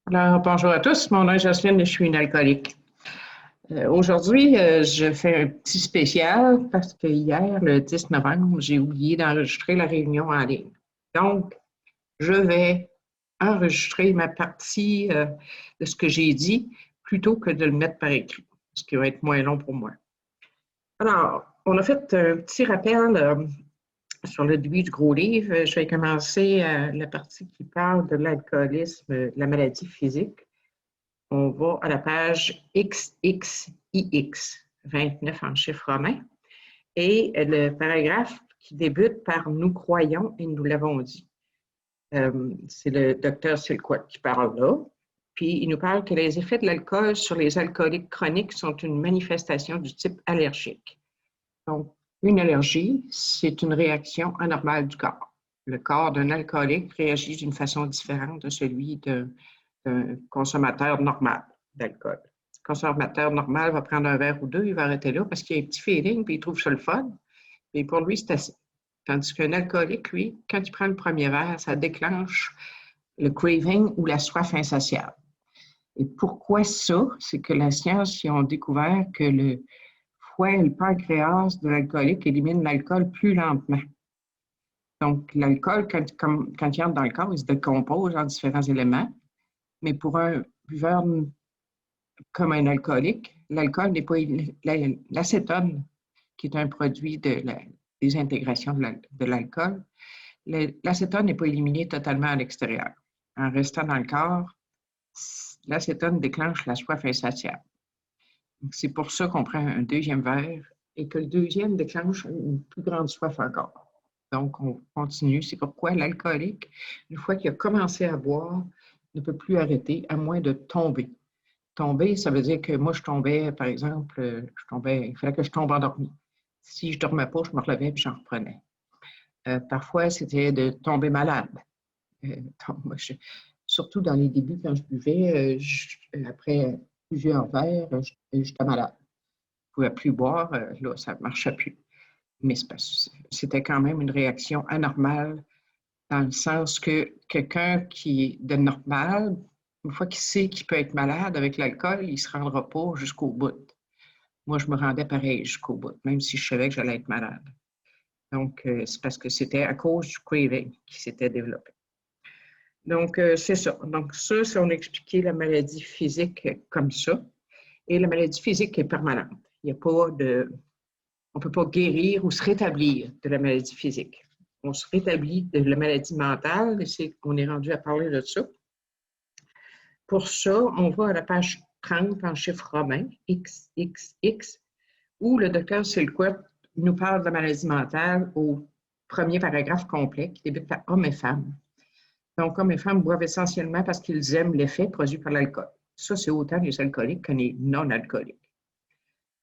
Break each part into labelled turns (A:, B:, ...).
A: Alors, bonjour à tous. Mon nom est Jocelyne et je suis une alcoolique. Aujourd'hui, je fais un petit spécial parce que hier, le 10 novembre, j'ai oublié d'enregistrer la réunion en ligne. Donc, je vais enregistrer ma partie de ce que j'ai dit plutôt que de le mettre par écrit, ce qui va être moins long pour moi. Alors, on a fait un petit rappel sur le début du gros livre. Je vais commencer la partie qui parle de l'alcoolisme, de la maladie physique. On va à la page XXIX, 29 en chiffres romains, et le paragraphe qui débute par « Nous croyons et nous l'avons dit ». C'est le docteur Silkworth qui parle là. Puis il nous parle que les effets de l'alcool sur les alcooliques chroniques sont une manifestation du type allergique. Donc, une allergie, c'est une réaction anormale du corps. Le corps d'un alcoolique réagit d'une façon différente de celui d'un consommateur normal d'alcool. Le consommateur normal va prendre un verre ou deux, il va arrêter là parce qu'il a un petit feeling, puis il trouve ça le fun. Et pour lui, c'est assez. Tandis qu'un alcoolique, lui, quand il prend le premier verre, ça déclenche le craving ou la soif insatiable. Et pourquoi ça? C'est que la science, ils ont découvert que le foie et le pancréas de l'alcoolique éliminent l'alcool plus lentement. Donc, l'alcool, quand il entre dans le corps, il se décompose en différents éléments. Mais pour un buveur comme un alcoolique, l'alcool n'est pas l'acétone, qui est un produit de la désintégration de l'alcool, l'acétone n'est pas éliminé totalement à l'extérieur. En restant dans le corps, l'acétone déclenche la soif insatiable. C'est pour ça qu'on prend un deuxième verre et que le deuxième déclenche une plus grande soif encore. Donc, on continue. C'est pourquoi l'alcoolique, une fois qu'il a commencé à boire, ne peut plus arrêter à moins de tomber. Tomber, ça veut dire que moi, je tombais, par exemple, il fallait que je tombe endormi. Si je ne dormais pas, je me relevais et j'en reprenais. Parfois, c'était de tomber malade. Moi, surtout dans les débuts, quand je buvais, après plusieurs verres, j'étais malade. Je ne pouvais plus boire, là, ça ne marchait plus. Mais c'était quand même une réaction anormale dans le sens que quelqu'un qui est de normal, une fois qu'il sait qu'il peut être malade avec l'alcool, il ne se rendra pas jusqu'au bout. Moi, je me rendais pareil jusqu'au bout, même si je savais que j'allais être malade. Donc, c'est parce que c'était à cause du craving qui s'était développé. Donc, c'est ça. Donc, ça, c'est on a expliqué la maladie physique comme ça. Et la maladie physique est permanente. Il n'y a pas de... On ne peut pas guérir ou se rétablir de la maladie physique. On se rétablit de la maladie mentale, et on est rendu à parler de ça. Pour ça, on va à la page 30 en chiffre romain, XXX, où le docteur Silkworth nous parle de la maladie mentale au premier paragraphe complet qui débute par hommes et femmes. Donc, hommes et femmes boivent essentiellement parce qu'ils aiment l'effet produit par l'alcool. Ça, c'est autant les alcooliques que les non-alcooliques.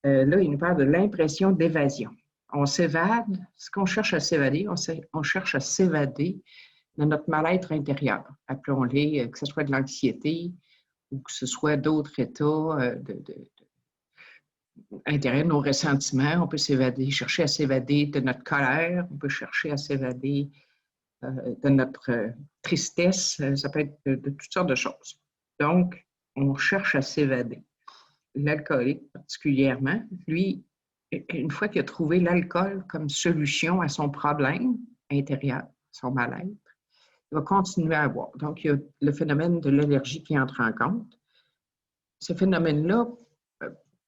A: Là, il nous parle de l'impression d'évasion. On s'évade, ce qu'on cherche à s'évader, on cherche à s'évader de notre mal-être intérieur. Appelons-les, que ce soit de l'anxiété ou que ce soit d'autres états intérieurs, nos ressentiments. On peut s'évader, chercher à s'évader de notre colère, on peut chercher à s'évader de notre tristesse, ça peut être de toutes sortes de choses. Donc, on cherche à s'évader. L'alcoolique particulièrement, lui, une fois qu'il a trouvé l'alcool comme solution à son problème intérieur, son mal-être, il va continuer à boire. Donc, il y a le phénomène de l'allergie qui entre en compte. Ce phénomène-là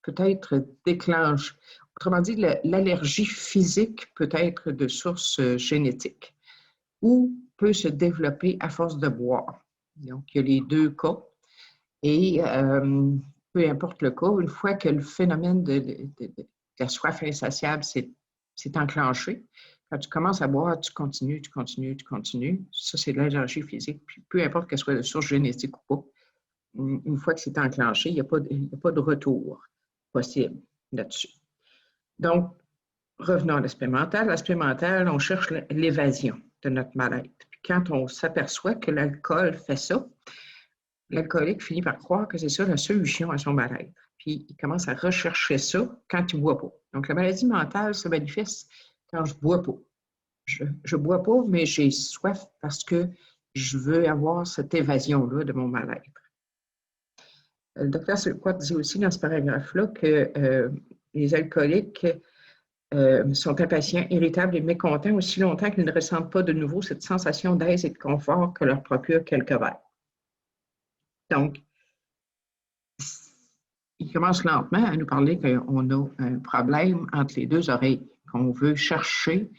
A: peut-être déclenche. Autrement dit, l'allergie physique peut être de source génétique ou peut se développer à force de boire. Donc, il y a les deux cas. Et peu importe le cas, une fois que le phénomène de la soif insatiable s'est enclenché, quand tu commences à boire, tu continues. Ça, c'est de l'allergie physique. Puis peu importe qu'elle soit de source génétique ou pas, une fois que c'est enclenché, il n'y a pas de retour possible là-dessus. Donc, revenons à l'aspect mental. L'aspect mental, on cherche l'évasion de notre mal-être. Puis quand on s'aperçoit que l'alcool fait ça, l'alcoolique finit par croire que c'est ça la solution à son mal-être. Puis il commence à rechercher ça quand il ne boit pas. Donc la maladie mentale se manifeste quand je ne bois pas. Je ne bois pas, mais j'ai soif parce que je veux avoir cette évasion-là de mon mal-être. Le docteur Silkworth dit aussi dans ce paragraphe-là que les alcooliques sont impatients, irritables et mécontents aussi longtemps qu'ils ne ressentent pas de nouveau cette sensation d'aise et de confort que leur procure quelques verres. Donc, il commence lentement à nous parler qu'on a un problème entre les deux oreilles, qu'on veut chercher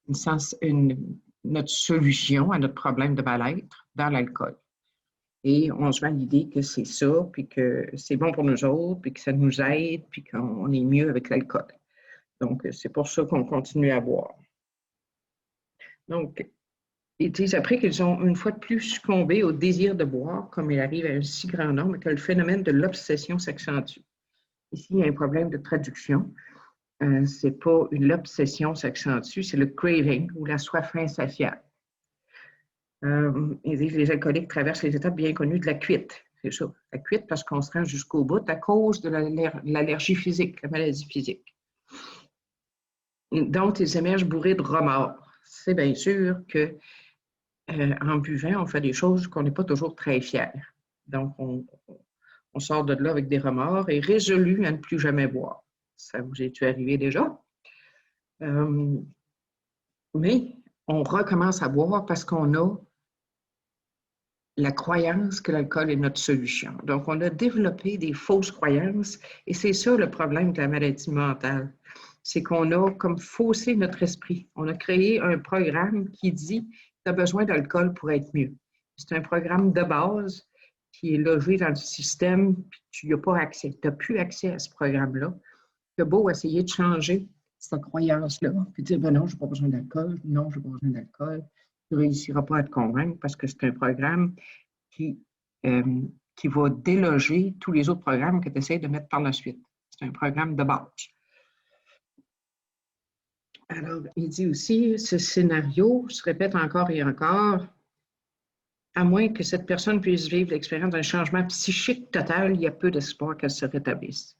A: notre solution à notre problème de mal-être dans l'alcool. Et on se met à l'idée que c'est ça, puis que c'est bon pour nous autres, puis que ça nous aide, puis qu'on est mieux avec l'alcool. Donc, c'est pour ça qu'on continue à boire. Donc, ils disent après qu'ils ont une fois de plus succombé au désir de boire, comme il arrive à un si grand nombre, que le phénomène de l'obsession s'accentue. Ici, il y a un problème de traduction. C'est pas l'obsession s'accentue, c'est le craving ou la soif insatiable. Ils disent que les alcooliques traversent les étapes bien connues de la cuite. C'est ça, la cuite parce qu'on se rend jusqu'au bout à cause de l'allergie physique, la maladie physique. Donc, ils émergent bourrés de remords. C'est bien sûr que en buvant, on fait des choses qu'on n'est pas toujours très fiers. Donc, on sort de là avec des remords et résolu à ne plus jamais boire. Ça vous est-tu arrivé déjà? Mais on recommence à boire parce qu'on a la croyance que l'alcool est notre solution. Donc, on a développé des fausses croyances et c'est ça le problème de la maladie mentale. C'est qu'on a comme faussé notre esprit. On a créé un programme qui dit que tu as besoin d'alcool pour être mieux. C'est un programme de base qui est logé dans le système, puis tu n'y as pas accès. Tu n'as plus accès à ce programme-là. Tu as beau essayer de changer cette croyance-là, puis dire, ben non, je n'ai pas besoin d'alcool, non, je n'ai pas besoin d'alcool. Tu ne réussiras pas à te convaincre parce que c'est un programme qui va déloger tous les autres programmes que tu essaies de mettre par la suite. C'est un programme de base. Alors, il dit aussi, ce scénario se répète encore et encore, à moins que cette personne puisse vivre l'expérience d'un changement psychique total, il y a peu d'espoir qu'elle se rétablisse.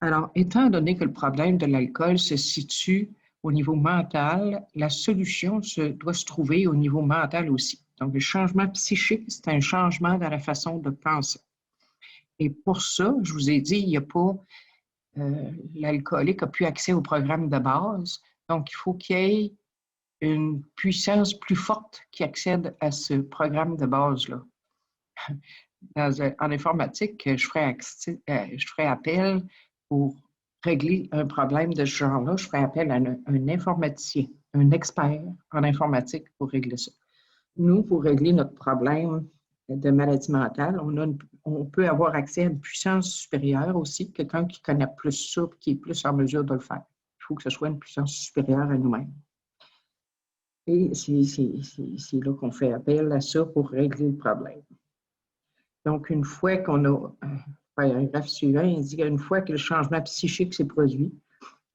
A: Alors, étant donné que le problème de l'alcool se situe au niveau mental, la solution doit se trouver au niveau mental aussi. Donc, le changement psychique, c'est un changement dans la façon de penser. Et pour ça, je vous ai dit, il n'y a pas l'alcoolique n'a plus accès au programme de base. Donc, il faut qu'il y ait une puissance plus forte qui accède à ce programme de base-là. En informatique, je ferai appel pour régler un problème de ce genre-là. Je ferai appel à un informaticien, un expert en informatique pour régler ça. Nous, pour régler notre problème de maladie mentale, on peut avoir accès à une puissance supérieure aussi, quelqu'un qui connaît plus ça, qui est plus en mesure de le faire. Il faut que ce soit une puissance supérieure à nous-mêmes. Et c'est là qu'on fait appel à ça pour régler le problème. Donc, une fois qu'on a, paragraphe suivant, il dit qu'une fois que le changement psychique s'est produit,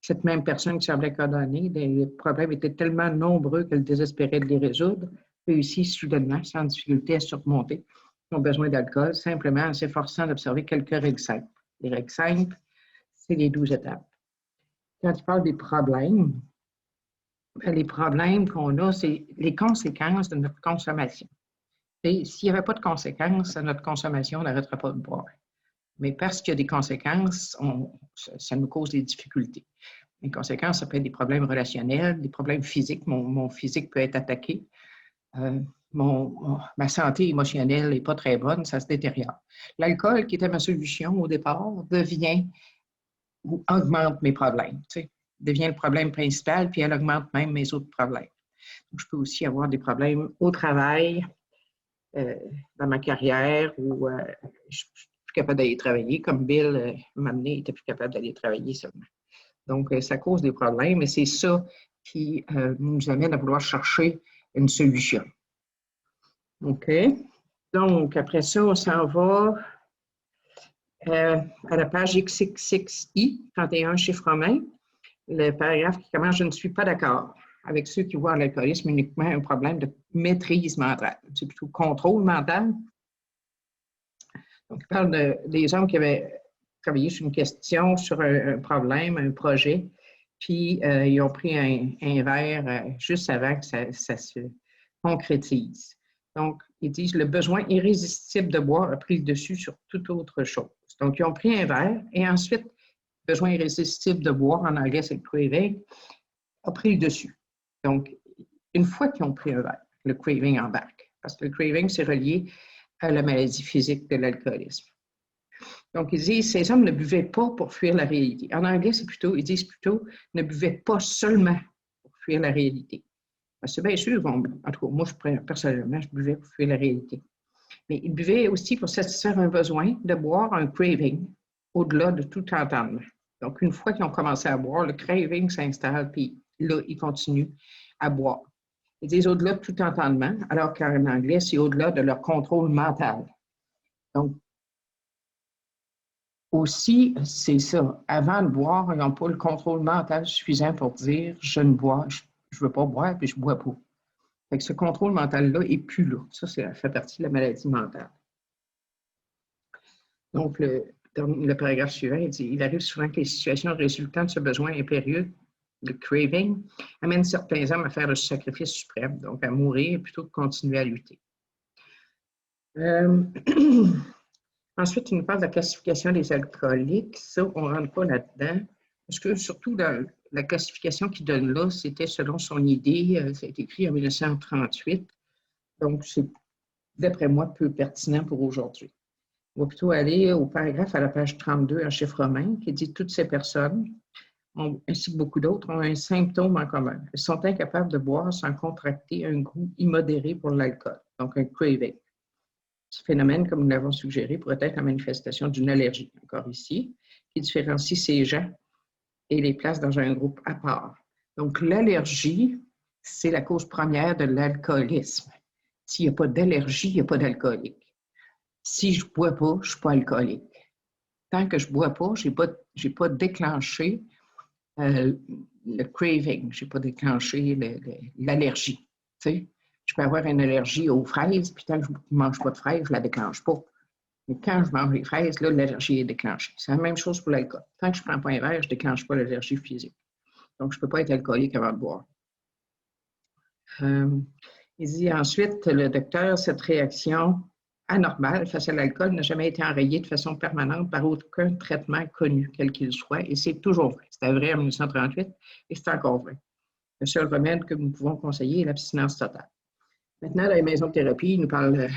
A: cette même personne qui semblait condamnée, les problèmes étaient tellement nombreux qu'elle désespérait de les résoudre, réussit soudainement, sans difficulté à surmonter son besoin d'alcool, simplement en s'efforçant d'observer quelques règles simples. Les règles simples, c'est les 12 étapes. Quand il parle des problèmes, les problèmes qu'on a, c'est les conséquences de notre consommation. Et s'il n'y avait pas de conséquences à notre consommation, on n'arrêterait pas de boire. Mais parce qu'il y a des conséquences, ça nous cause des difficultés. Les conséquences, ça peut être des problèmes relationnels, des problèmes physiques. Mon physique peut être attaqué. Ma santé émotionnelle n'est pas très bonne, ça se détériore. L'alcool, qui était ma solution au départ, devient ou augmente mes problèmes. Devient le problème principal, puis elle augmente même mes autres problèmes. Donc, je peux aussi avoir des problèmes au travail, dans ma carrière, où je suis plus capable d'aller travailler, comme Bill m'a amené, il n'était plus capable d'aller travailler seulement. Donc, ça cause des problèmes et c'est ça qui nous amène à vouloir chercher une solution. OK? Donc, après ça, on s'en va à la page XXXI, 31 chiffre romain, le paragraphe qui commence « Je ne suis pas d'accord avec ceux qui voient l'alcoolisme uniquement un problème de maîtrise mentale. » C'est plutôt contrôle mental. Donc, il parle des hommes qui avaient travaillé sur une question, sur un problème, un projet, puis ils ont pris un verre juste avant que ça se concrétise. Donc, ils disent « Le besoin irrésistible de boire a pris le dessus sur toute autre chose. » Donc, ils ont pris un verre et ensuite, besoin irrésistible de boire, en anglais, c'est le craving, a pris le dessus. Donc, une fois qu'ils ont pris un verre, le craving embarque. Parce que le craving, c'est relié à la maladie physique de l'alcoolisme. Donc, ils disent, ces hommes ne buvaient pas pour fuir la réalité. En anglais, ils disent plutôt, ne buvaient pas seulement pour fuir la réalité. Parce que bien sûr, en tout cas, moi, personnellement, je buvais pour fuir la réalité. Mais ils buvaient aussi pour satisfaire un besoin de boire, un craving, au-delà de tout entendement. Donc, une fois qu'ils ont commencé à boire, le craving s'installe, puis là, ils continuent à boire. Ils disent au-delà de tout entendement, alors qu'en anglais, c'est au-delà de leur contrôle mental. Donc, aussi, c'est ça. Avant de boire, ils n'ont pas le contrôle mental suffisant pour dire je ne bois, je ne veux pas boire, puis je ne bois pas. Fait que ce contrôle mental-là n'est plus là. Ça fait partie de la maladie mentale. Donc, le paragraphe suivant, il dit il arrive souvent que les situations résultant de ce besoin impérieux, le craving, amènent certains hommes à faire le sacrifice suprême, donc à mourir plutôt que de continuer à lutter. Ensuite, il nous parle de la classification des alcooliques. Ça, on ne rentre pas là-dedans. Parce que surtout, dans la classification qu'il donne là, c'était selon son idée. Ça a été écrit en 1938. Donc, c'est, d'après moi, peu pertinent pour aujourd'hui. On va plutôt aller au paragraphe à la page 32 en chiffre romain qui dit « Toutes ces personnes, ainsi que beaucoup d'autres, ont un symptôme en commun. Elles sont incapables de boire sans contracter un goût immodéré pour l'alcool, donc un craving. Ce phénomène, comme nous l'avons suggéré, pourrait être la manifestation d'une allergie, encore ici, qui différencie ces gens et les place dans un groupe à part. Donc, l'allergie, c'est la cause première de l'alcoolisme. S'il n'y a pas d'allergie, il n'y a pas d'alcoolique. Si je ne bois pas, je ne suis pas alcoolique. Tant que je ne bois pas, je n'ai pas déclenché le craving, je n'ai pas déclenché l'allergie. Tu sais? Je peux avoir une allergie aux fraises, puis tant que je ne mange pas de fraises, je ne la déclenche pas. Mais quand je mange les fraises, là, l'allergie est déclenchée. C'est la même chose pour l'alcool. Tant que je ne prends pas un verre, je ne déclenche pas l'allergie physique. Donc, je ne peux pas être alcoolique avant de boire. Il dit ensuite, le docteur, cette réaction anormale face à l'alcool n'a jamais été enrayée de façon permanente par aucun traitement connu, quel qu'il soit, et c'est toujours vrai. C'était vrai en 1938 et c'est encore vrai. Le seul remède que nous pouvons conseiller est l'abstinence totale. Maintenant, dans les maisons de thérapie, il parle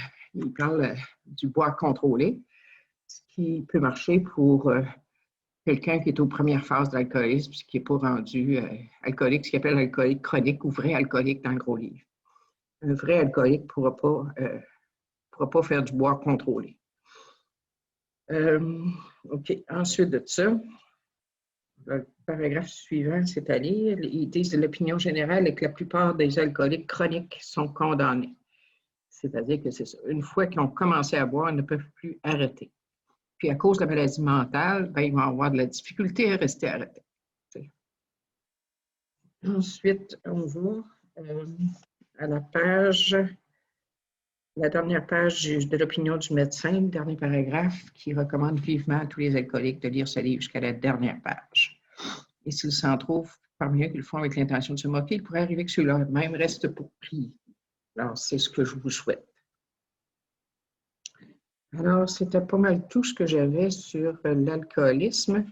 A: du bois contrôlé, ce qui peut marcher pour quelqu'un qui est aux premières phases de l'alcoolisme, qui n'est pas rendu alcoolique, ce qu'il appelle alcoolique chronique ou vrai alcoolique dans le gros livre. Un vrai alcoolique ne pourra pas faire du bois contrôlé. OK. Ensuite de ça, le paragraphe suivant, c'est à lire. Ils disent l'opinion générale est que la plupart des alcooliques chroniques sont condamnés. C'est-à-dire que c'est ça. Une fois qu'ils ont commencé à boire, ils ne peuvent plus arrêter. Puis à cause de la maladie mentale, ben, ils vont avoir de la difficulté à rester arrêtés. Ensuite, on va à la dernière page de l'opinion du médecin, le dernier paragraphe, qui recommande vivement à tous les alcooliques de lire ce livre jusqu'à la dernière page. Et s'ils s'en trouvent parmi eux qui le font avec l'intention de se moquer, il pourrait arriver que ceux-là même restent pour prier. Alors, c'est ce que je vous souhaite. Alors, c'était pas mal tout ce que j'avais sur l'alcoolisme.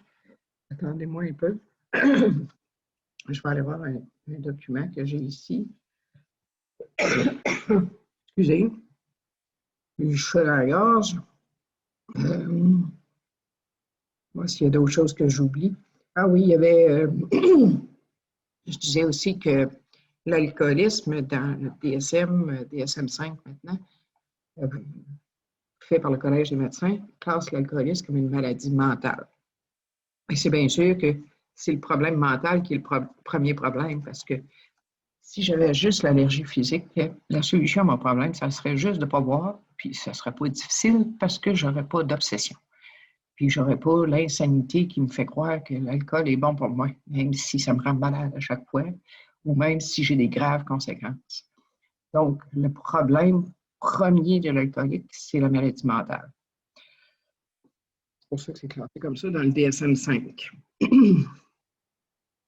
A: Attendez-moi un peu. Je vais aller voir un document que j'ai ici. Excusez. Je suis à la gorge. Moi, s'il y a d'autres choses que j'oublie. Ah oui, il y avait... je disais aussi que l'alcoolisme dans le DSM-5 maintenant, fait par le Collège des médecins, classe l'alcoolisme comme une maladie mentale. Et c'est bien sûr que c'est le problème mental qui est le premier problème, parce que si j'avais juste l'allergie physique, la solution à mon problème, ça serait juste de ne pas boire, puis ça ne serait pas difficile parce que je n'aurais pas d'obsession. Puis je n'aurais pas l'insanité qui me fait croire que l'alcool est bon pour moi, même si ça me rend malade à chaque fois, ou même si j'ai des graves conséquences. Donc, le problème premier de l'alcoolique, c'est la maladie mentale. C'est pour ça que c'est classé comme ça dans le DSM-5.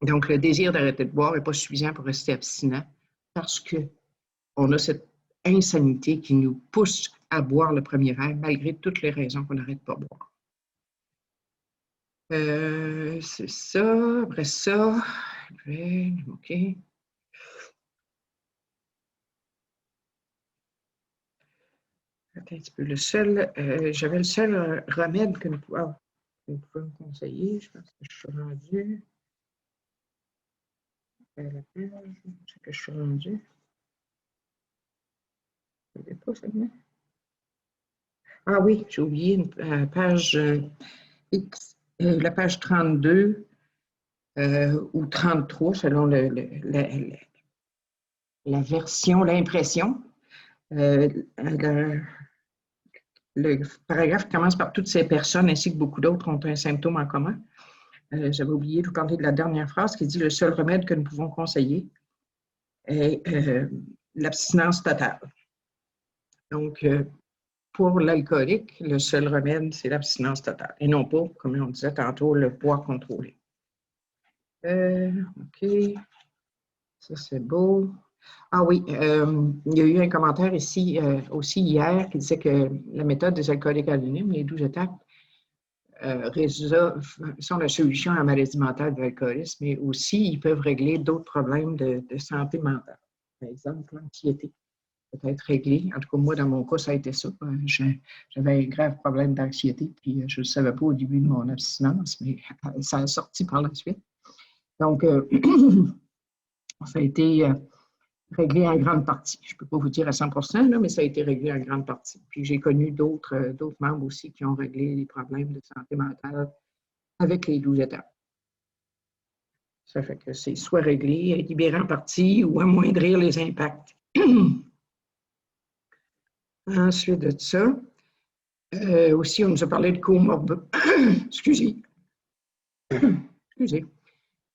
A: Donc, le désir d'arrêter de boire n'est pas suffisant pour rester abstinent parce qu'on a cette insanité qui nous pousse à boire le premier verre malgré toutes les raisons qu'on n'arrête pas de boire. C'est ça. Après ça, OK. Attends un petit peu. J'avais le seul remède que vous pouvez me conseiller. Je pense que je suis rendue. La page, c'est que je suis rendue. Je ne pas seulement. Ah oui, j'ai oublié une page X, la page 32 ou 33, selon la version, l'impression. Le, le paragraphe commence par toutes ces personnes ainsi que beaucoup d'autres ont un symptôme en commun. J'avais oublié de vous parler de la dernière phrase qui dit le seul remède que nous pouvons conseiller est l'abstinence totale. Donc, pour l'alcoolique, le seul remède, c'est l'abstinence totale et non pas, comme on disait tantôt, le poids contrôlé. OK, ça c'est beau. Ah oui, il y a eu un commentaire ici aussi hier qui disait que la méthode des alcooliques anonymes, les 12 étapes, sont la solution à la maladie mentale de l'alcoolisme, mais aussi ils peuvent régler d'autres problèmes de santé mentale. Par exemple, l'anxiété peut être réglée. En tout cas, moi, dans mon cas, ça a été ça. J'avais un grave problème d'anxiété, puis je ne le savais pas au début de mon abstinence, mais ça a sorti par la suite. Donc, ça a été réglé en grande partie. Je ne peux pas vous dire à 100%, là, mais ça a été réglé en grande partie. Puis j'ai connu d'autres membres aussi qui ont réglé les problèmes de santé mentale avec les 12 étapes. Ça fait que c'est soit réglé, libéré en partie ou amoindrir les impacts. Ensuite de ça, aussi, on nous a parlé de Excusez. Excusez.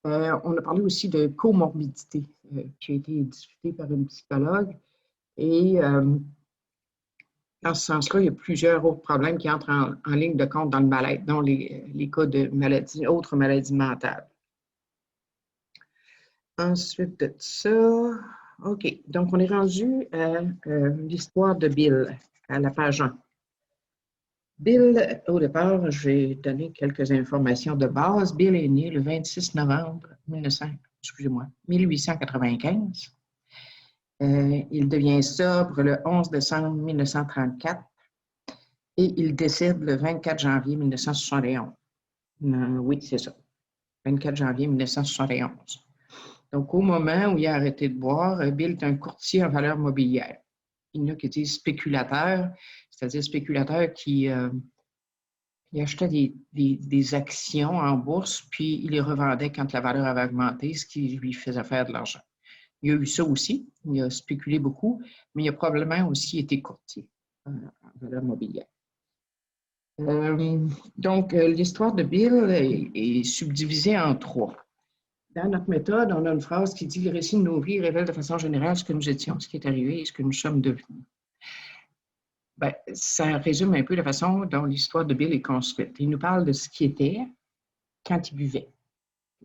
A: On a parlé aussi de comorbidité qui a été discutée par une psychologue. Et dans ce sens-là, il y a plusieurs autres problèmes qui entrent en ligne de compte dans le mal-être, dont les cas de autres maladies mentales. Ensuite de ça, OK. Donc, on est rendu à l'histoire de Bill, à la page 1. Bill, au départ, je vais donner quelques informations de base. Bill est né le 26 novembre 1895. Il devient sobre le 11 décembre 1934 et il décède le 24 janvier 1971. Oui, c'est ça. 24 janvier 1971. Donc, au moment où il a arrêté de boire, Bill est un courtier en valeurs mobilières. Il y en a qui disent spéculateur, c'est-à-dire spéculateur qui achetait des actions en bourse, puis il les revendait quand la valeur avait augmenté, ce qui lui faisait faire de l'argent. Il y a eu ça aussi, il a spéculé beaucoup, mais il a probablement aussi été courtier en valeurs mobilières. Donc, l'histoire de Bill est subdivisée en 3. Dans notre méthode, on a une phrase qui dit « Le récit de nos vies révèle de façon générale ce que nous étions, ce qui est arrivé et ce que nous sommes devenus. » Ben, ça résume un peu la façon dont l'histoire de Bill est construite. Il nous parle de ce qui était quand il buvait,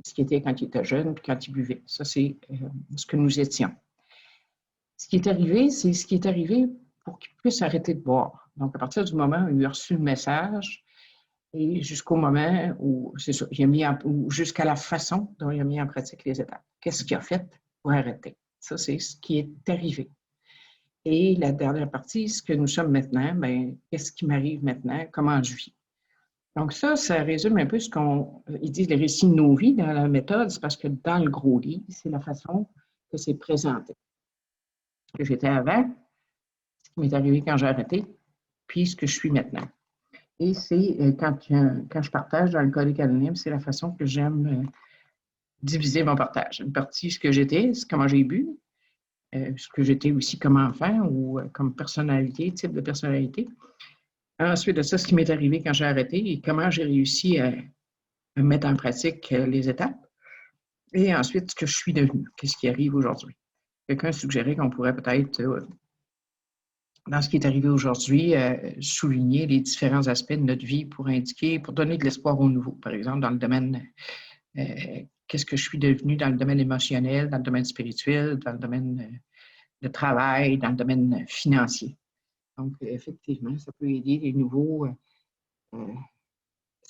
A: ce qui était quand il était jeune, puis quand il buvait. Ça, c'est ce que nous étions. Ce qui est arrivé, c'est ce qui est arrivé pour qu'il puisse arrêter de boire. Donc, à partir du moment où il a reçu le message, et jusqu'au moment où, c'est ça, jusqu'à la façon dont il a mis en pratique les étapes. Qu'est-ce qu'il a fait pour arrêter? Ça, c'est ce qui est arrivé. Et la dernière partie, ce que nous sommes maintenant, bien, qu'est-ce qui m'arrive maintenant? Comment je vis? Donc ça résume un peu ce ils disent les récits de nos vies dans la méthode, c'est parce que dans le gros livre, c'est la façon que c'est présenté. Ce que j'étais avant, ce qui m'est arrivé quand j'ai arrêté, puis ce que je suis maintenant. Et c'est quand je partage dans le Code anonyme, c'est la façon que j'aime diviser mon partage. Une partie, ce que j'étais, c'est comment j'ai bu, ce que j'étais aussi comme enfant ou comme personnalité, type de personnalité. Ensuite de ça, ce qui m'est arrivé quand j'ai arrêté et comment j'ai réussi à mettre en pratique les étapes. Et ensuite, ce que je suis devenu, qu'est-ce qui arrive aujourd'hui. Quelqu'un suggérait qu'on pourrait peut-être, dans ce qui est arrivé aujourd'hui, souligner les différents aspects de notre vie pour donner de l'espoir au nouveau. Par exemple, dans le domaine, qu'est-ce que je suis devenu dans le domaine émotionnel, dans le domaine spirituel, dans le domaine de travail, dans le domaine financier. Donc, effectivement, ça peut aider les nouveaux.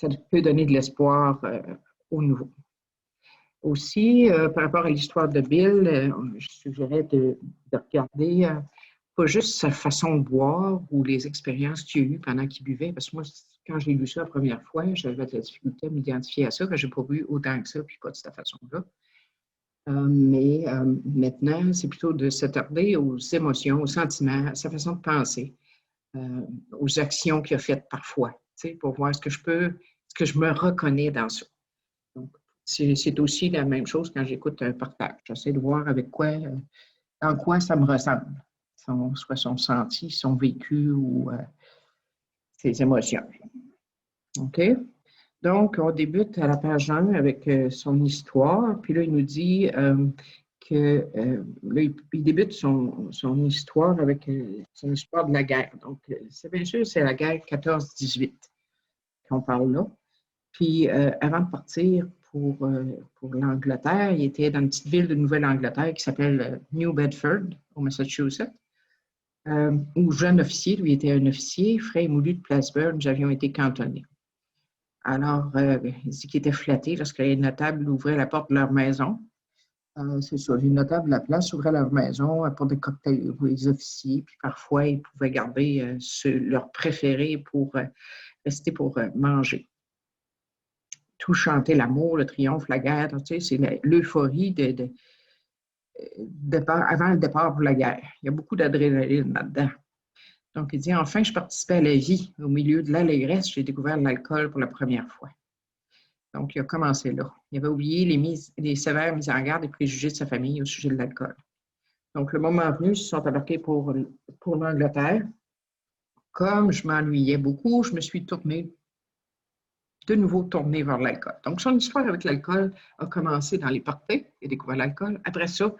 A: ça peut donner de l'espoir aux nouveaux. Aussi, par rapport à l'histoire de Bill, je suggérais de regarder pas juste sa façon de boire ou les expériences qu'il a eues pendant qu'il buvait, parce que moi, quand j'ai lu ça la première fois, j'avais de la difficulté à m'identifier à ça, que je n'ai pas bu autant que ça, puis pas de cette façon-là. Mais maintenant, c'est plutôt de s'attarder aux émotions, aux sentiments, à sa façon de penser, aux actions qu'il a faites parfois, pour voir est-ce que je me reconnais dans ça. Donc, c'est aussi la même chose quand j'écoute un partage. J'essaie de voir dans quoi ça me ressemble, soit son senti, son vécu ou ses émotions. OK? Donc, on débute à la page 1 avec son histoire. Puis là, il nous dit que là, il débute son histoire avec son histoire de la guerre. Donc, c'est bien sûr, c'est la guerre 14-18 qu'on parle là. Puis, avant de partir pour l'Angleterre, il était dans une petite ville de Nouvelle-Angleterre qui s'appelle New Bedford, au Massachusetts, où jeune officier, lui était un officier, frais et moulu de Plattsburgh, nous avions été cantonnés. Alors, il dit qu'il était flatté lorsque les notables ouvraient la porte de leur maison. C'est ça, les notables de la place ouvraient leur maison pour des cocktails pour les officiers, puis parfois, ils pouvaient garder leur préféré pour rester pour manger. Tout chanter l'amour, le triomphe, la guerre, tu sais, c'est l'euphorie avant le départ pour la guerre. Il y a beaucoup d'adrénaline là-dedans. Donc, il dit, enfin, je participais à la vie. Au milieu de l'allégresse, j'ai découvert l'alcool pour la première fois. Donc, il a commencé là. Il avait oublié les sévères mises en garde et préjugés de sa famille au sujet de l'alcool. Donc, le moment venu, ils se sont embarqués pour l'Angleterre. Comme je m'ennuyais beaucoup, je me suis de nouveau tourné vers l'alcool. Donc, son histoire avec l'alcool a commencé dans les parties. Il a découvert l'alcool. Après ça,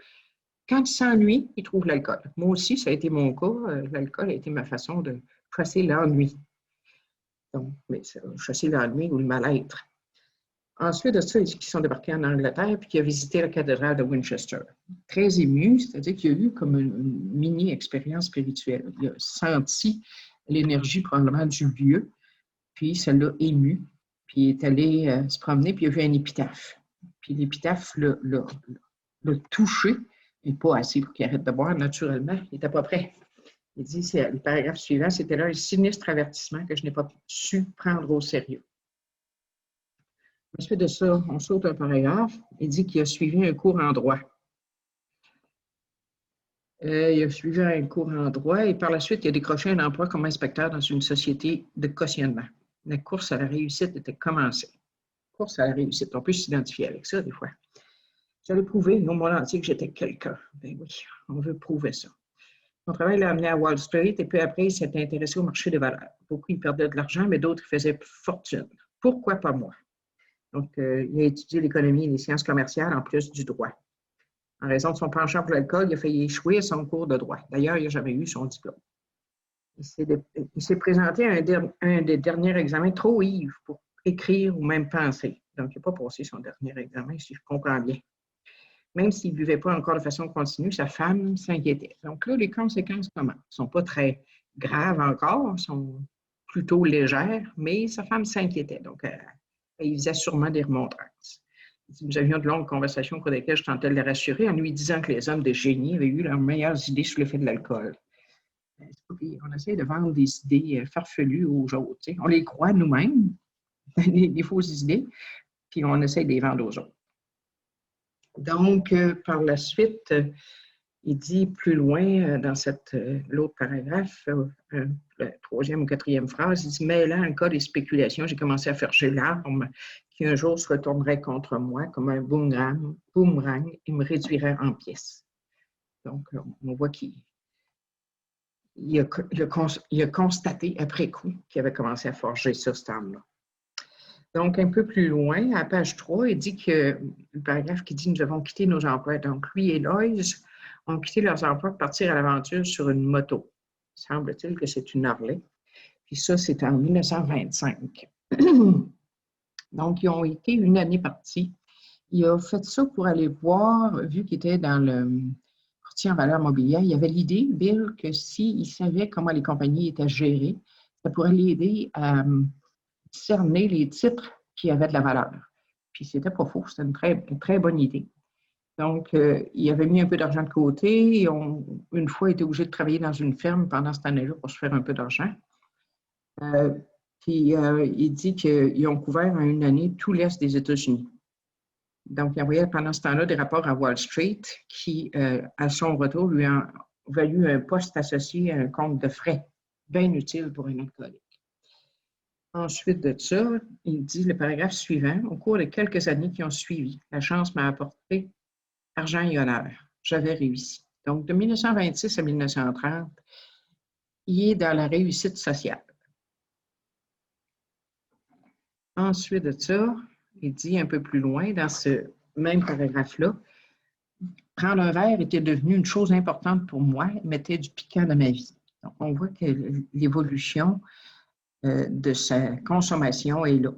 A: quand il s'ennuie, il trouve l'alcool. Moi aussi, ça a été mon cas. L'alcool a été ma façon de chasser l'ennui. Donc, chasser l'ennui ou le mal-être. Ensuite de ça, il dit qu'ils sont débarqués en Angleterre puis qu'il a visité la cathédrale de Winchester. Très ému, c'est-à-dire qu'il a eu comme une mini-expérience spirituelle. Il a senti l'énergie probablement du lieu, puis ça l'a ému. Puis il est allé se promener, puis il a vu un épitaphe. Puis l'épitaphe l'a touché, et pas assez pour qu'il arrête de boire, naturellement. Il n'était pas prêt. Il dit, le paragraphe suivant, c'était là un sinistre avertissement que je n'ai pas su prendre au sérieux. Ensuite de ça, on saute un paragraphe. Il dit qu'il a suivi un cours en droit. Il a suivi un cours en droit et par la suite, il a décroché un emploi comme inspecteur dans une société de cautionnement. La course à la réussite était commencée. Course à la réussite, on peut s'identifier avec ça des fois. J'allais prouver au monde entier que j'étais quelqu'un. Ben oui, on veut prouver ça. Son travail l'a amené à Wall Street et peu après, il s'est intéressé au marché des valeurs. Beaucoup, ils perdaient de l'argent, mais d'autres, ils faisaient fortune. Pourquoi pas moi? Donc, il a étudié l'économie et les sciences commerciales en plus du droit. En raison de son penchant pour l'alcool, il a failli échouer à son cours de droit. D'ailleurs, il n'a jamais eu son diplôme. Il s'est présenté à un des derniers examens trop ivre pour écrire ou même penser. Donc, il n'a pas passé son dernier examen, si je comprends bien. Même s'il ne buvait pas encore de façon continue, sa femme s'inquiétait. Donc là, les conséquences comment? Elles ne sont pas très graves encore, elles sont plutôt légères, mais sa femme s'inquiétait. Donc, il faisait sûrement des remontrances. Nous avions de longues conversations pour lesquelles je tentais de la rassurer en lui disant que les hommes de génie avaient eu leurs meilleures idées sur l'effet de l'alcool. On essaie de vendre des idées farfelues aux autres. T'sais. On les croit nous-mêmes, les fausses idées, puis on essaie de les vendre aux autres. Donc, par la suite, il dit plus loin dans l'autre paragraphe, la troisième ou quatrième phrase, il dit « Mêlant encore des spéculations, j'ai commencé à faire l'arme qui un jour se retournerait contre moi comme un boomerang et me réduirait en pièces. » Donc, on voit qu'il a constaté après coup qu'il avait commencé à forger ça, cette arme-là. Donc, un peu plus loin, à la page 3, il dit que le paragraphe qui dit « Nous avons quitté nos emplois. » Donc, lui et Loïs ont quitté leurs emplois pour partir à l'aventure sur une moto. Semble-t-il que c'est une Harley. Puis ça, c'est en 1925. Donc, ils ont été une année partis. Il a fait ça pour aller voir, vu qu'il était dans le courtier en valeurs mobilières, il avait l'idée, Bill, que s'il savait comment les compagnies étaient gérées, ça pourrait l'aider à cerner les titres qui avaient de la valeur. Puis c'était pas faux, c'était une très bonne idée. Donc, il avait mis un peu d'argent de côté. Ils ont une fois été obligés de travailler dans une ferme pendant cette année-là pour se faire un peu d'argent. Puis, il dit qu'ils ont couvert en une année tout l'Est des États-Unis. Donc, il envoyait pendant ce temps-là des rapports à Wall Street qui, à son retour, lui ont valu un poste associé à un compte de frais, bien utile pour un alcoolique. Ensuite de ça, il dit le paragraphe suivant, au cours des quelques années qui ont suivi, la chance m'a apporté argent et honneur. J'avais réussi. Donc, de 1926 à 1930, il est dans la réussite sociale. Ensuite de ça, il dit un peu plus loin, dans ce même paragraphe-là, prendre un verre était devenu une chose importante pour moi, mettait du piquant dans ma vie. Donc, on voit que l'évolution de sa consommation est là.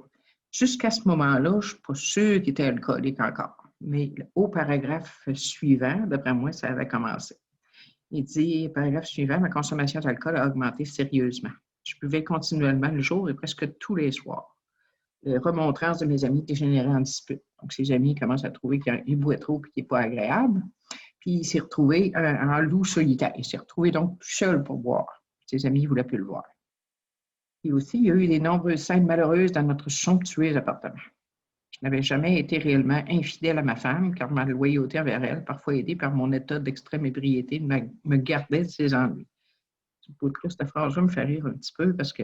A: Jusqu'à ce moment-là, je ne suis pas sûre qu'il était alcoolique encore. Mais au paragraphe suivant, d'après moi, ça avait commencé. Il dit, paragraphe suivant, ma consommation d'alcool a augmenté sérieusement. Je buvais continuellement le jour et presque tous les soirs. Les remontrances de mes amis dégénéraient en dispute. Donc, ses amis commencent à trouver qu'il boit trop et qu'il n'est pas agréable. Puis, il s'est retrouvé en loup solitaire. Il s'est retrouvé donc tout seul pour boire. Ses amis ne voulaient plus le voir. Et aussi, il y a eu des nombreuses scènes malheureuses dans notre somptueux appartement. Je n'avais jamais été réellement infidèle à ma femme, car ma loyauté envers elle, parfois aidée par mon état d'extrême ébriété, me gardait de ses ennuis. Cette phrase-là me fait rire un petit peu parce que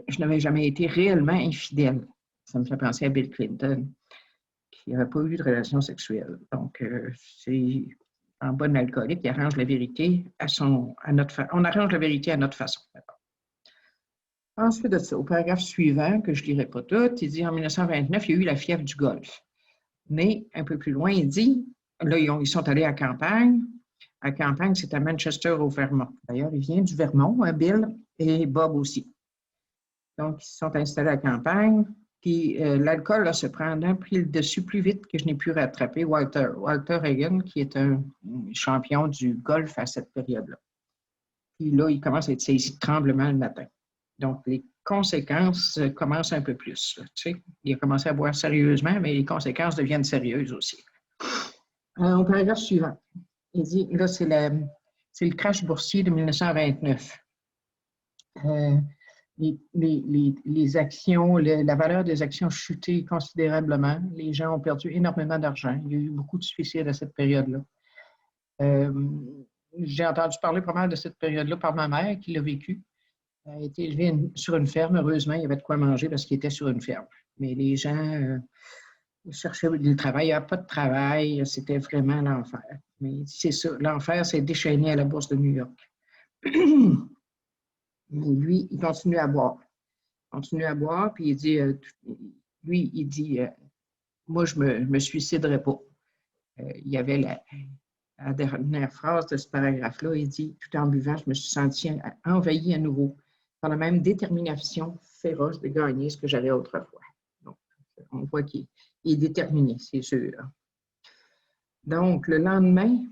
A: je n'avais jamais été réellement infidèle. Ça me fait penser à Bill Clinton, qui n'avait pas eu de relation sexuelle. Donc, c'est un bon alcoolique qui arrange la vérité on arrange la vérité à notre façon. Ensuite de ça, au paragraphe suivant, que je ne lirai pas tout, il dit en 1929, il y a eu la fièvre du Golfe. Mais un peu plus loin, il dit, là, ils sont allés à campagne. À campagne, c'est à Manchester, au Vermont. D'ailleurs, il vient du Vermont, hein, Bill, et Bob aussi. Donc, ils se sont installés à campagne. Puis l'alcool là, se prend pris le dessus plus vite que je n'ai pu rattraper Walter Hagen, qui est un champion du golf à cette période-là. Puis là, il commence à être saisi de tremblement le matin. Donc, les conséquences commencent un peu plus. Là, tu sais. Il a commencé à boire sérieusement, mais les conséquences deviennent sérieuses aussi. Au paragraphe suivant, il dit, là, c'est le crash boursier de 1929. Les actions, la valeur des actions a chuté considérablement. Les gens ont perdu énormément d'argent. Il y a eu beaucoup de suicides à cette période-là. J'ai entendu parler pas mal de cette période-là par ma mère qui l'a vécu. Elle a été élevée sur une ferme. Heureusement, il y avait de quoi manger parce qu'il était sur une ferme. Mais les gens cherchaient du travail. Il n'y avait pas de travail. C'était vraiment l'enfer. Mais c'est ça. L'enfer s'est déchaîné à la Bourse de New York. Mais lui, il continue à boire. Puis il dit, moi, je me suiciderai pas. Il y avait la dernière phrase de ce paragraphe-là, il dit, tout en buvant, je me suis senti envahi à nouveau par la même détermination féroce de gagner ce que j'avais autrefois. Donc, on voit qu'il est déterminé, c'est sûr. Donc, le lendemain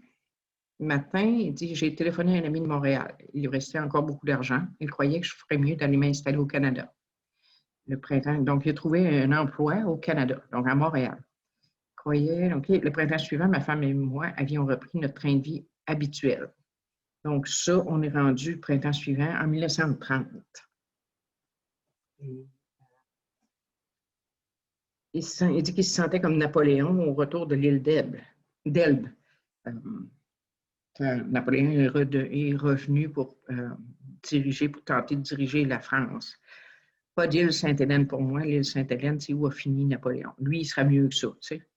A: matin, il dit, j'ai téléphoné à un ami de Montréal. Il lui restait encore beaucoup d'argent. Il croyait que je ferais mieux d'aller m'installer au Canada. Le printemps, donc, il a trouvé un emploi au Canada, donc à Montréal. Donc, le printemps suivant, ma femme et moi avions repris notre train de vie habituel. Donc, ça, on est rendu le printemps suivant en 1930. Il dit qu'il se sentait comme Napoléon au retour de l'île d'Elbe. Napoléon est revenu pour tenter de diriger la France. Pas d'île Sainte-Hélène pour moi. L'île Sainte-Hélène, c'est où a fini Napoléon. Lui, il sera mieux que ça, tu sais.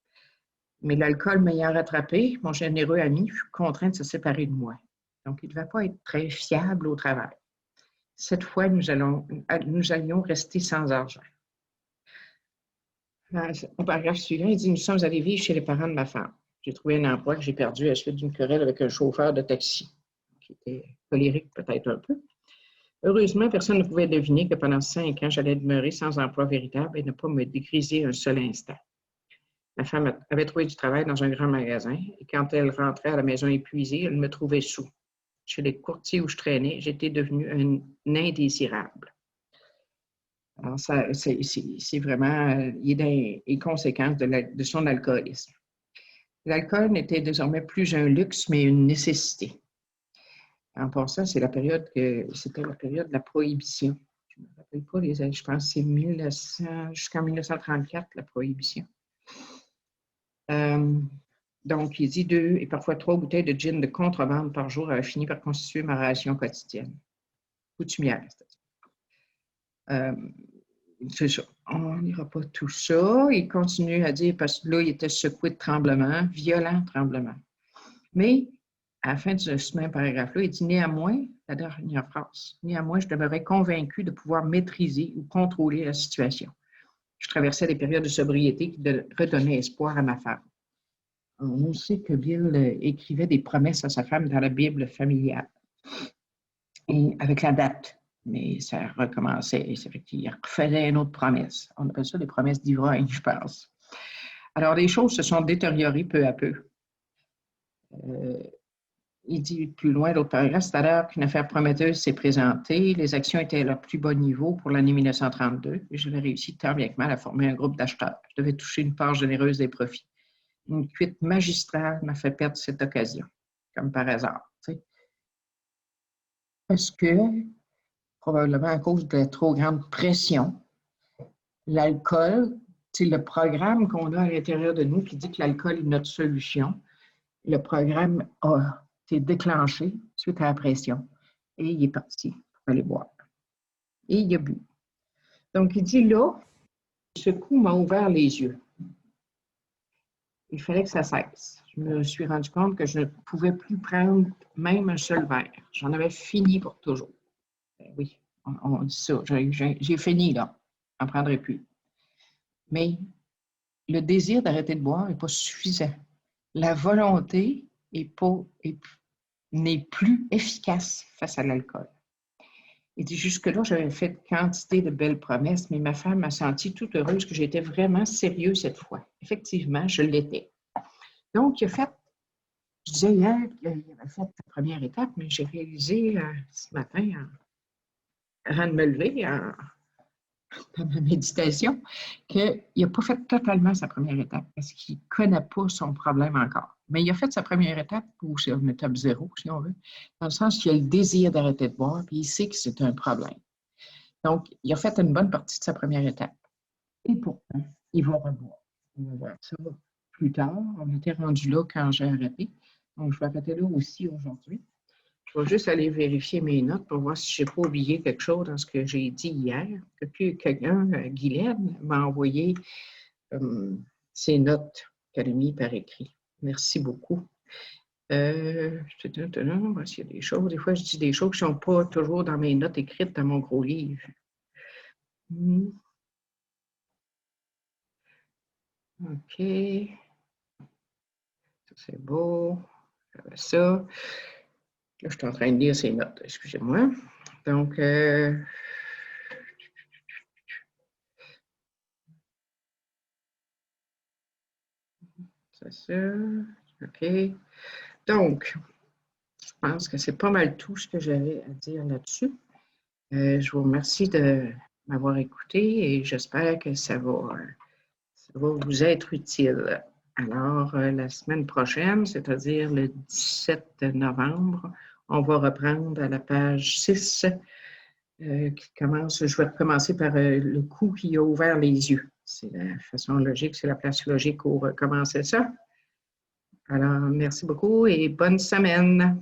A: Mais l'alcool m'ayant rattrapé, mon généreux ami fut contraint de se séparer de moi. Donc, il ne devait pas être très fiable au travail. Cette fois, nous allions rester sans argent. Au paragraphe suivant, il dit, nous sommes allés vivre chez les parents de ma femme. J'ai trouvé un emploi que j'ai perdu à la suite d'une querelle avec un chauffeur de taxi, qui était colérique peut-être un peu. Heureusement, personne ne pouvait deviner que pendant 5 ans, j'allais demeurer sans emploi véritable et ne pas me dégriser un seul instant. Ma femme avait trouvé du travail dans un grand magasin et quand elle rentrait à la maison épuisée, elle me trouvait sous. Chez les courtiers où je traînais, j'étais devenu un indésirable. Alors, c'est vraiment les conséquences de son alcoolisme. L'alcool n'était désormais plus un luxe, mais une nécessité. En passant, c'était la période de la prohibition. Je ne me rappelle pas les années, je pense que c'est jusqu'en 1934, la prohibition. Donc, il dit 2 et parfois 3 bouteilles de gin de contrebande par jour avaient fini par constituer ma ration quotidienne. Coutumière, c'est-à-dire. C'est ça. On n'ira pas tout ça. Il continue à dire, parce que là, il était secoué de tremblements, violents tremblements. Mais, à la fin de ce même paragraphe-là, il dit, néanmoins, la dernière phrase, néanmoins, je demeurais convaincu de pouvoir maîtriser ou contrôler la situation. Je traversais des périodes de sobriété qui redonnaient espoir à ma femme. On sait que Bill écrivait des promesses à sa femme dans la Bible familiale, et avec la date. Mais ça recommençait. C'est vrai qu'il refaisait une autre promesse. On appelle ça des promesses d'ivrogne, je pense. Alors, les choses se sont détériorées peu à peu. Il dit plus loin, l'autre paragraphe, c'est alors qu'une affaire prometteuse s'est présentée. Les actions étaient à leur plus bas niveau pour l'année 1932 et j'avais réussi tant bien que mal à former un groupe d'acheteurs. Je devais toucher une part généreuse des profits. Une cuite magistrale m'a fait perdre cette occasion, comme par hasard. Tu sais. Parce que, probablement à cause de la trop grande pression, l'alcool, c'est le programme qu'on a à l'intérieur de nous qui dit que l'alcool est notre solution. Le programme a été déclenché suite à la pression et il est parti pour aller boire. Et il a bu. Donc, il dit là, ce coup m'a ouvert les yeux. Il fallait que ça cesse. Je me suis rendu compte que je ne pouvais plus prendre même un seul verre. J'en avais fini pour toujours. Oui, on dit ça. J'ai fini, là. Je n'en prendrai plus. Mais le désir d'arrêter de boire n'est pas suffisant. La volonté n'est plus efficace face à l'alcool. Il dit, jusque-là, j'avais fait quantité de belles promesses, mais ma femme m'a senti toute heureuse que j'étais vraiment sérieux cette fois. Effectivement, je l'étais. Donc, il a fait, je disais hier qu'il avait fait la première étape, mais j'ai réalisé ce matin, avant de me lever, dans ma méditation, qu'il n'a pas fait totalement sa première étape parce qu'il ne connaît pas son problème encore. Mais il a fait sa première étape, ou c'est une étape 0, si on veut, dans le sens qu'il a le désir d'arrêter de boire, puis il sait que c'est un problème. Donc, il a fait une bonne partie de sa première étape. Et pourtant, il va reboire. On va voir ça plus tard. On était rendu là quand j'ai arrêté. Donc, je vais arrêter là aussi aujourd'hui. Je vais juste aller vérifier mes notes pour voir si je n'ai pas oublié quelque chose dans ce que j'ai dit hier. Quelqu'un, Guylaine, m'a envoyé ses notes qu'elle a mises par écrit. Merci beaucoup. S'il y a des choses, des fois je dis des choses qui ne sont pas toujours dans mes notes écrites dans mon gros livre. OK. Ça, c'est beau. Ça. Là, je suis en train de lire ces notes, excusez-moi. Donc, c'est ça. OK. Donc, je pense que c'est pas mal tout ce que j'avais à dire là-dessus. Je vous remercie de m'avoir écouté et j'espère que ça va vous être utile. Alors, la semaine prochaine, c'est-à-dire le 17 novembre, on va reprendre à la page 6 qui commence. Je vais commencer par le coup qui a ouvert les yeux. C'est la façon logique, c'est la place logique pour commencer ça. Alors, merci beaucoup et bonne semaine.